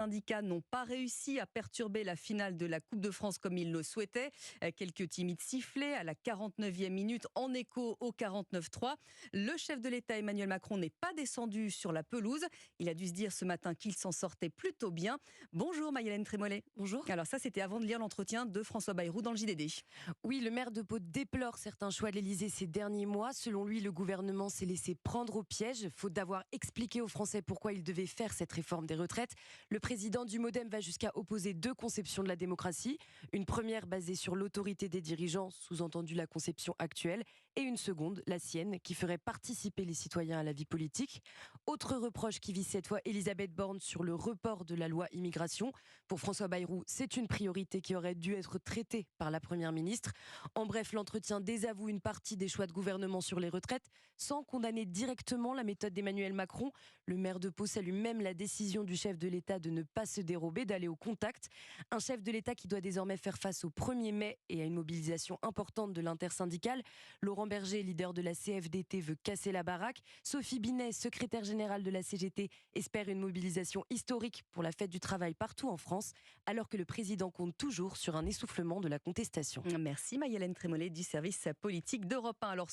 syndicats n'ont pas réussi à perturber la finale de la Coupe de France comme ils le souhaitaient. Quelques timides sifflets à la 49e minute en écho au 49-3. Le chef de l'État Emmanuel Macron n'est pas descendu sur la pelouse. Il a dû se dire ce matin qu'il s'en sortait plutôt bien. Bonjour Maïlène Trémollet. Bonjour. Alors ça, c'était avant de lire l'entretien de François Bayrou dans le JDD. Oui, le maire de Pau déplore certains choix de l'Élysée ces derniers mois. Selon lui, le gouvernement s'est laissé prendre au piège, faute d'avoir expliqué aux Français pourquoi il devait faire cette réforme des retraites. Le président du Modem va jusqu'à opposer deux conceptions de la démocratie. Une première basée sur l'autorité des dirigeants, sous-entendu la conception actuelle, et une seconde, la sienne, qui ferait participer les citoyens à la vie politique. Autre reproche qui vise cette fois Elisabeth Borne sur le report de la loi immigration. Pour François Bayrou, c'est une priorité qui aurait dû être traitée par la Première ministre. En bref, l'entretien désavoue une partie des choix de gouvernement sur les retraites sans condamner directement la méthode d'Emmanuel Macron. Le maire de Pau salue même la décision du chef de l'État de ne pas se dérober, d'aller au contact. Un chef de l'État qui doit désormais faire face au 1er mai et à une mobilisation importante de l'intersyndicale. Laurent Berger, leader de la CFDT, veut casser la baraque. Sophie Binet, secrétaire générale de la CGT, espère une mobilisation historique pour la fête du travail partout en France, alors que le président compte toujours sur un essoufflement de la contestation. Merci Maïlène Trémollet du service politique d'Europe 1. Alors,